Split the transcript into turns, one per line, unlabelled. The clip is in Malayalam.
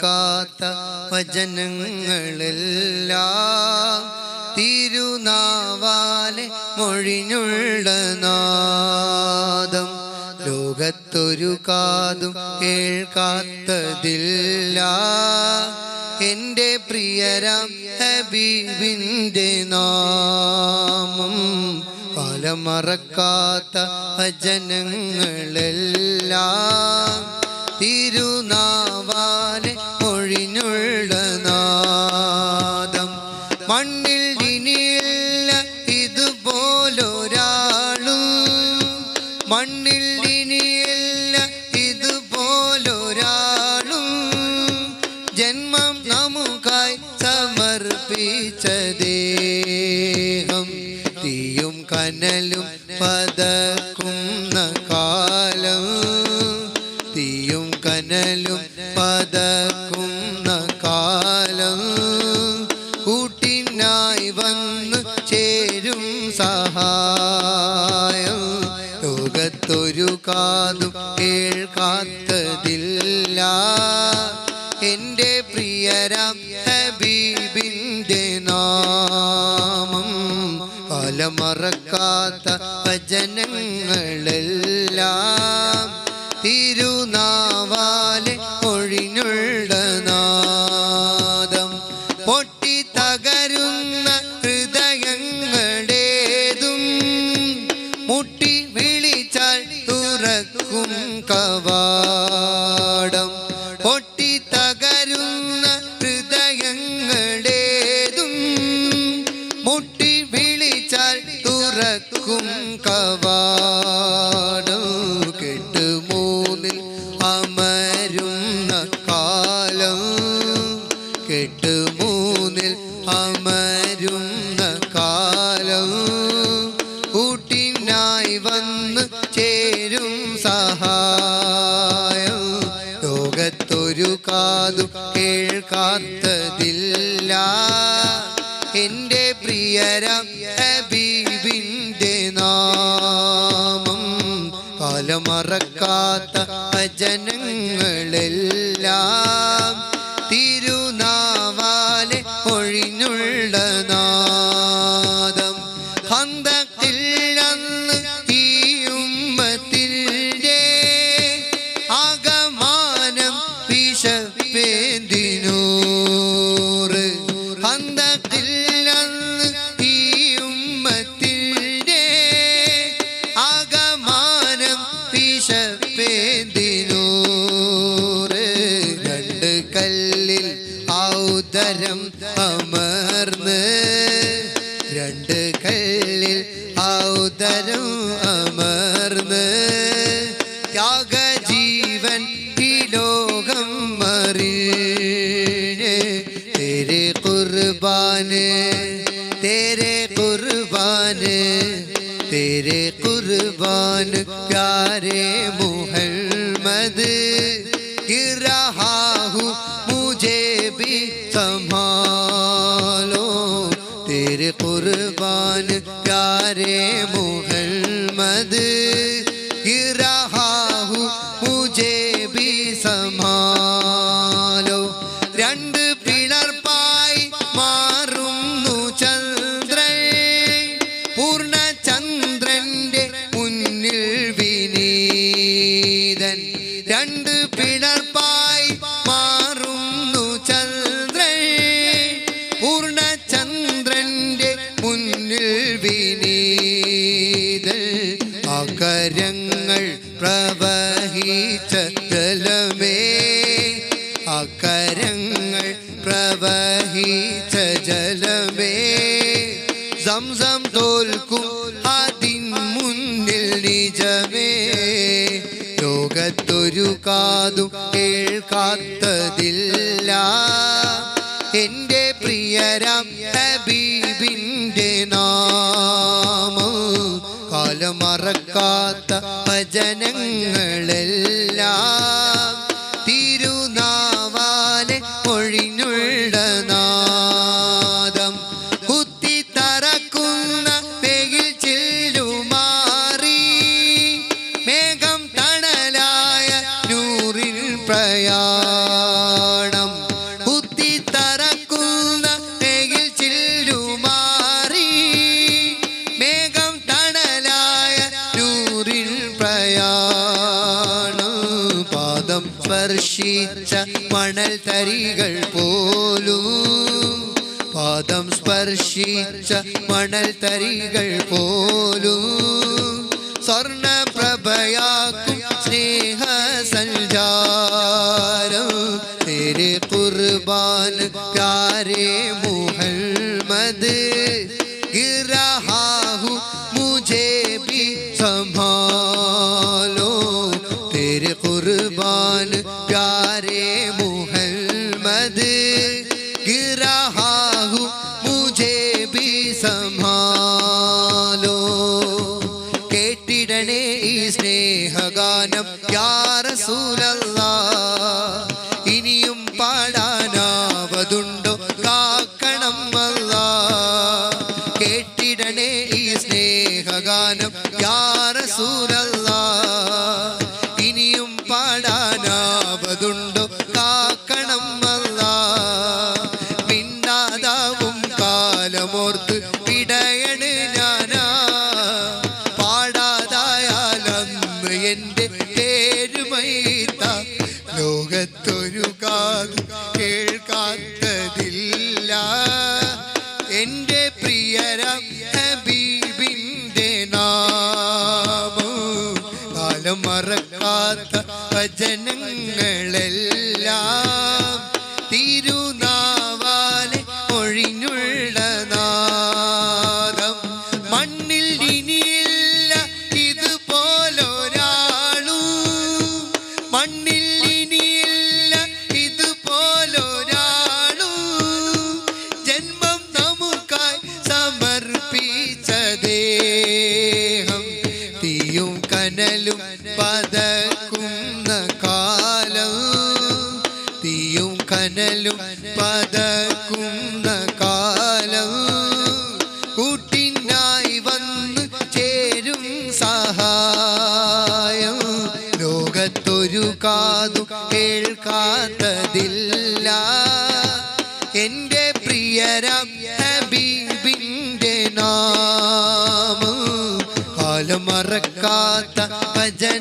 മറക്കാത്ത വചനങ്ങളെല്ലാം തിരുനാവാലെ മൊഴിഞ്ഞുള്ള നാദം ലോകത്തൊരു കാതും കേൾക്കാത്തതില്ല എൻ്റെ പ്രിയരാം ഹബീബിൻ്റെ നാമം കാലം മറക്കാത്ത വചനങ്ങളെല്ലാം തിരുനാവാലെ മൊഴിഞ്ഞുള്ള നാദം മണ്ണിൽ ഇനിയില്ല ഇതുപോലൊരാളും മണ്ണിൽ ഇനിയില്ല ഇതുപോലൊരാളും ജന്മം നമുക്കായി സമർപ്പിച്ച ദേഹം തീയും കനലും പതക്കുന്ന കാലം തീയും കനലും പതക്കുന്ന കാലം കൂട്ടിനായി വന്ന് ചേരും സഹായം ലോകത്തൊരു കാതും കേൾക്കാത്തതില്ല എൻ്റെ പ്രിയരാം ഹബീബിൻ്റെ നാമം കാലം മറക്കാത്ത വചനങ്ങളെല്ലാം തിരുനാവാലെ ഒഴിഞ്ഞുള്ള നാദം പൊട്ടി തകരുന്ന ഹൃദയങ്ങളേതും മുട്ടി വിളിച്ചാൽ തുറക്കും കവാടം പൊട്ടി തകരുന്ന ഹൃദയങ്ങളേതും മുട്ടി വിളിച്ചാൽ തുറക്കും കവാടം കെട്ടുമൂന്നിൽ അമരുന്ന കാലം കെട്ടുമൂന്നിൽ അമരുന്ന കാലം കൂട്ടിനായി വന്ന് ചേരും സഹായം ലോകത്തൊരു കാതും കേൾക്കാത്തതില്ല എൻ്റെ പ്രിയരാം ഹബീബിൻ്റെ നാമം കാലം മറക്കാത്ത വചനങ്ങളെല്ലാം തിരുനാവാലെ ഒഴിഞ്ഞുള്ള നാദം ഖന്തഖിൽ അന്ന് ഈ ഉമ്മത്തിൻ്റെ ആകമാനം വിശപ്പേന്തിനൂറ് ഖന്തഖിൽ അന്ന് ഈ ഉമ്മത്തിൻ്റെ ആകമാനം വിശപ്പേന്തിനൂറ് രണ്ട് കല്ലിൽ ഔദരം അമർന്ന് രണ്ട് കല്ലിൽ ഔദരം അമർന്ന് ത്യാഗജീവൻ ഈ ലോകം മറിഞ്ഞ് തേരെ ഖുർബാന് തേരെ ഖുർബാന് तेरे कुर्बान प्यारे मुहम्मद गिर रहा हूँ मुझे भी संभालो तेरे कुर्बान प्यारे मुहम्मद गिर रहा हूँ मुझे भी संभालो രണ്ട് പിളർപ്പായി മാറുന്നു ചന്ദ്രൻ പൂർണ്ണചന്ദ്രന്റെ മുന്നിൽ വിനീതൻ രണ്ട് പിളർപ്പായി മാറുന്നു ചന്ദ്രൻ പൂർണ്ണചന്ദ്രന്റെ മുന്നിൽ വിനീതൻ അകരങ്ങൾ പ്രവഹിച്ച ജലമേ അകരങ്ങൾ പ്രവഹിച്ച ജലമേ സംസം തോൽക്കും അതിൻ മുന്നിൽ നിജമേ ലോകത്തൊരു കാതും കേൾക്കാത്തതില്ല എൻ്റെ പ്രിയരാം ഹബീബിൻ്റെ നാമം കാലം മറക്കാത്ത വചനങ്ങളെല്ലാം തിരുനാവാലെ ഒഴിഞ്ഞുള്ള നാദം കുത്തി തറക്കുന്ന വെയിൽ ചില്ലുമാറി മേഘം തണലായ നൂറിൽ പ്രയാണം മണൽ തരികൾ പോലും പാദം സ്പർശിച്ച മണൽ തരികൾ പോലും സ്വർണ്ണ പ്രഭയാക്കും സ്നേഹ സഞ്ചാരം തേരെ ഖുർബാൻ പ്യാരെ മുഹമ്മദ് गिरहा हूँ मुझे भी संभालो तेरे कुर्बान प्यारे मुहम्मद गिरहा हूँ मुझे भी संभालो केटिडने स्नेहगाനം या റസൂലല്ലാഹ് ഇനിയും പാടാനാവതുണ്ടോ കാക്കണം അല്ലാഹ് കേട്ടിടണേ ഈ സ്നേഹഗാനം യാ റസൂലല്ലാഹ് ഇനിയും പാടാനാവതുണ്ടോ കാക്കണം അല്ലാഹ് മിണ്ടാതാവും കാലമോർത്ത് പിടയണ് ഞാനാ പാടാതായാലന്ന് എൻ്റെ പേരുമൈത്ത ലോകത്തൊരു കാതും കേൾക്കാത്തതില്ല എൻ്റെ പ്രിയരം ഹബീബിൻ്റെ നാമം കാലം മറക്കാത്ത വചനങ്ങളെല്ലാം തിരുനാവാലെ ഒഴിഞ്ഞുള്ള നാദം മണ്ണിൽ ഇനിയില്ല ഇതുപോലൊരാളും മണ്ണിൽ ഇനിയില്ല ഇതുപോലൊരാളും ജന്മം നമുക്കായി സമർപ്പിച്ച ദേഹം തീയും കനലും പതക്കുന്ന കാലം തീയും കനലും പതക്കുന്ന കാലം കൂട്ടിനായി വന്ന് ചേരും സഹായം ലോകത്തൊരു കാതും കേൾക്കാത്തതില്ല എൻ്റെ പ്രിയരം ഹബീബിൻ്റെ നാമം കാലം മറക്കാത്ത ഭജന